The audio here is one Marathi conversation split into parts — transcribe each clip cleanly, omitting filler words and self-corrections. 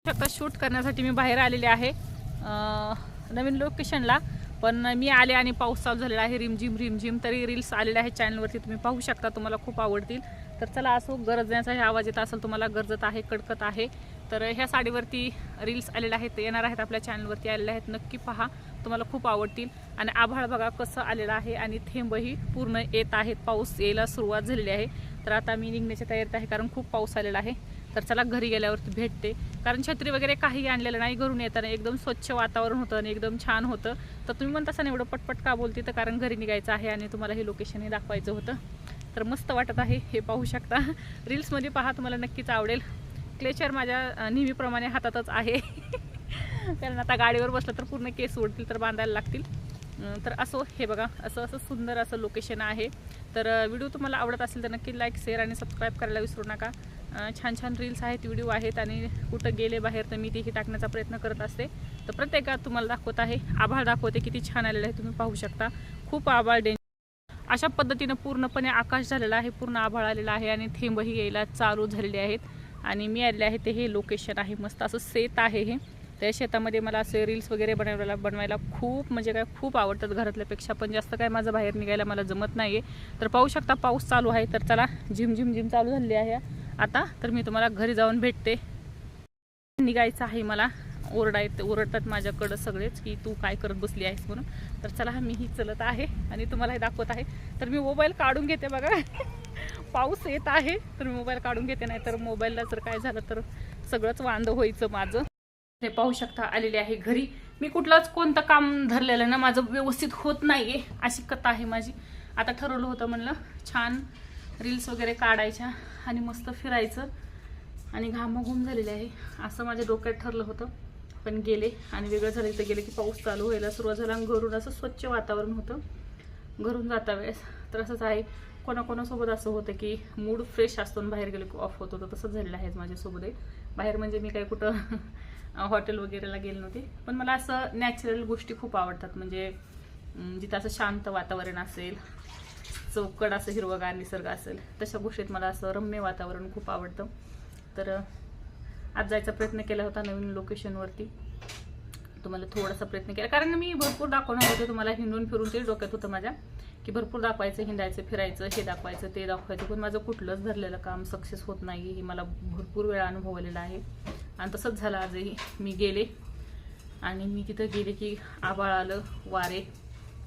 आता शूट करण्यासाठी मी बाहेर आलेले आहे नवीन लोकेशनला, पण मी आले आणि पाऊस चालू झालेला आहे, रिमझिम रिमझिम. तरी रील्स आलेले आहेत चॅनलवरती, तुम्ही पाहू शकता, तुम्हाला खूप आवडतील. तर चला, असो गरजण्याचा हे आवाज येत असेल तुम्हाला, गरजत आहे, कडकत आहे. तर ह्या साडीवरती रील्स आलेले आहेत, येणार आहेत, आपल्या चॅनलवरती आलेले आहेत, नक्की पहा, तुम्हाला खूप आवडतील. आणि आभाळ बघा कसं आलेलं आहे आणि थेंबही पूर्ण येत आहेत, पाऊस यायला सुरुवात झालेली आहे. तर आता मी निघण्याच्या तयारीत आहे, कारण खूप पाऊस आलेला आहे. तर चला, घरी गेल्यावरती भेटते, कारण छत्री वगैरे काही आणलेलं नाही. घरून येताना एकदम स्वच्छ वातावरण होतं आणि एकदम छान होतं. तर तुम्ही म्हणता असं एवढं पटपट का बोलते, तर कारण घरी निघायचं आहे आणि तुम्हाला हे लोकेशनही दाखवायचं होतं. तर मस्त वाटत आहे, हे पाहू शकता, रील्समध्ये पहा, तुम्हाला नक्कीच आवडेल. क्लेचर माझ्या नेहमीप्रमाणे हातातच आहे कारण आता गाडीवर बसलं तर पूर्ण केस उडतील, तर बांधायला लागतील. तर असो, हे बघा, असं असं सुंदर असं लोकेशन आहे. तर व्हिडिओ तुम्हाला आवडत असेल तर नक्की लाईक, शेअर आणि सबस्क्राईब करायला विसरू नका. छान छान रील्स आहेत, व्हिडिओ आहेत, आणि कुठं गेले बाहेर तर मी तेही टाकण्याचा प्रयत्न करत असते. तर प्रत्येकात तुम्हाला दाखवत आहे, आभाळ दाखवते, किती छान आलेलं आहे, तुम्ही पाहू शकता. खूप आभाळ अशा पद्धतीनं पूर्णपणे आकाश झालेलं आहे, पूर्ण आभाळ आलेलं आहे आणि थेंबही यायला चालू झालेले आहेत. आणि मी आलेले आहे ते हे लोकेशन आहे, मस्त असं शेत आहे हे. त्या शेतामध्ये मला असे रील्स वगैरे बनवायला खूप म्हणजे काय खूप आवडतात, घरातल्यापेक्षा. पण जास्त काय माझं बाहेर निघायला मला जमत नाही आहे. तर पाहू शकता, पाऊस चालू आहे. तर चला, झिम झिम झिम चालू झालेली आहे आता. तर मी तुम्हाला घरी जाऊन भेटते. निघायचं आहे मला, ओरडतात माझ्याकडं सगळेच की तू काय करत बसली आहेस म्हणून. तर चला, मीही चलत आहे आणि तुम्हालाही दाखवत आहे. तर मी मोबाईल काढून घेते बघा पाऊस येत आहे तर मी मोबाईल काढून घेते, नाही तर मोबाईलला जर काय झालं तर सगळंच वांद व्हायचं माझं. हे पाहू शकता, आलेले आहे घरी. मी कुठलंच कोणतं काम धरलेलं ना माझं व्यवस्थित होत नाहीये, अशी कथा आहे माझी. आता ठरवलं होतं, म्हणलं छान रील्स वगैरे काढायच्या आणि मस्त फिरायचं, आणि घामाघूम झालेले आहे असं माझ्या डोक्यात ठरलं होतं. पण गेले आणि वेगळं झालं. इथं गेले की पाऊस चालू व्हायला सुरुवात झाला, आणि घरून असं स्वच्छ वातावरण होतं. घरून जाता वेळेस तर असंच आहे, कोणाकोणासोबत असं होतं की मूड फ्रेश असतो आणि बाहेर गेले की ऑफ होत होतं. तसंच झालेलं आहे माझ्यासोबत. बाहेर म्हणजे मी काय कुठं हॉटेल वगैरेला गेले नव्हते, पण मला असं नॅचरल गोष्टी खूप आवडतात. म्हणजे जिथं असं शांत वातावरण असेल, चौकड असं हिरवगार निसर्ग असेल, तशा गोष्टीत मला असं रम्य वातावरण खूप आवडतं. तर आज जायचा प्रयत्न केला होता नवीन लोकेशनवरती, तुम्हाला थोडासा प्रयत्न केला, कारण मी भरपूर दाखवणार होते तुम्हाला. हिंडून फिरून ते डोक्यात होतं माझ्या की भरपूर दाखवायचं, हिंडायचं, फिरायचं, हे दाखवायचं, ते दाखवायचं. पण माझं कुठलंच धरलेलं काम सक्सेस होत नाही, हे मला भरपूर वेळा अनुभवलेलं आहे. आणि तसंच झालं आजही. मी गेले आणि मी तिथं गेले की आभाळ आलं, वारे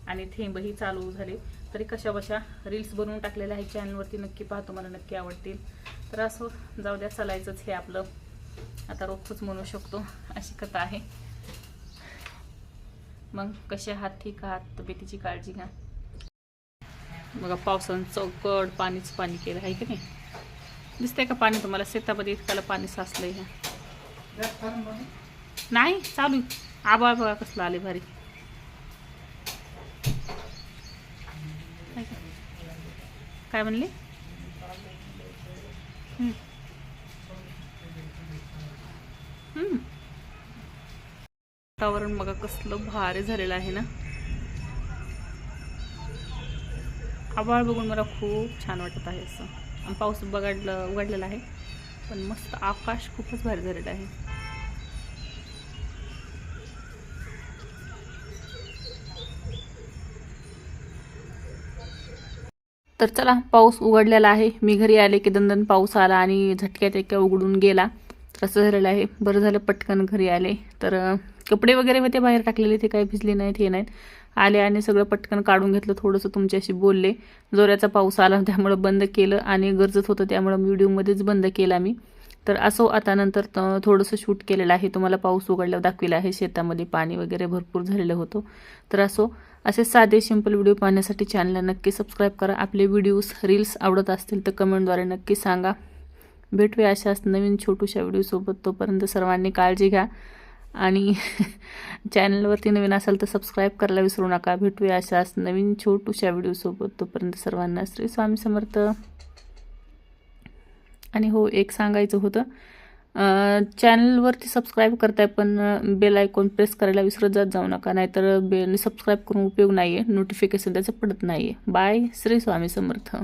आणि थेंबही चालू झाले. तरी कशा बशा रील्स बनवून टाकलेल्या आहे चॅनलवरती, नक्की पहा, तुम्हाला नक्की आवडतील. तर असं जाऊ द्या, चालायचंच हे आपलं आता रोजच म्हणू शकतो, अशी कथा आहे. मग कसे आहात, ठीक आहात, तब्येतीची काळजी घ्या. बघा, पावसानं चौकड पाणीच पाणी केलं आहे की नाही, दिसतंय का पाणी तुम्हाला? शेतामध्ये इतकाला पाणी साचलंय. ह्या नाही चालू, आभाळ बघा कसलं आले भारी. काय म्हणले? वातावरण बघा कसलं भारी झालेलं आहे ना. आभाळ बघून मला खूप छान वाटत आहे असं. आणि पाऊस उघडलेला आहे, पण मस्त आकाश खूपच भारी झालेलं आहे. तर चला, पाऊस उघडलेला आहे. मी घरी आले की दणदण पाऊस आला आणि झटक्यात एका उघडून गेला. असं झालेलं आहे. बरं झालं पटकन घरी आले. तर कपडे वगैरे होते बाहेर टाकलेले, ते काही भिजले नाहीत, हे नाहीत. आले आणि सगळं पटकन काढून घेतलं. थोडंसं तुमच्याशी बोलले. जोराचा पाऊस आला त्यामुळं बंद केलं, आणि गरजत होतं त्यामुळं व्हिडिओमध्येच बंद केला मी. तर असो, आता नंतर थोडंसं शूट केलेलं आहे, तुम्हाला पाऊस उघडल्यावर दाखविलं आहे. शेतामध्ये पाणी वगैरे भरपूर झालेलं होतं. तर असो, असे साधे सिंपल व्हिडिओ पाहण्यासाठी चॅनलला नक्की सबस्क्राईब करा. आपले व्हिडिओज रील्स आवडत असतील तर कमेंटद्वारे नक्की सांगा. भेटूया अशाच नवीन छोट्याशा व्हिडिओसोबत. तोपर्यंत सर्वांनी काळजी घ्या, आणि चॅनलवरती नवीन असाल तर सबस्क्राईब करायला विसरू नका. भेटूया अशाच नवीन छोट्याशा व्हिडिओसोबत. तोपर्यंत सर्वांना श्री स्वामी समर्थ. आणि हो, एक सांगायचं होतं, चॅनलवरती सबस्क्राईब करताय पण बेल आयकॉन प्रेस करायला विसरत जाऊ नका, नाहीतर सबस्क्राईब करून उपयोग नाही आहे, नोटिफिकेशन त्याचं पडत नाही आहे. बाय, श्री स्वामी समर्थ.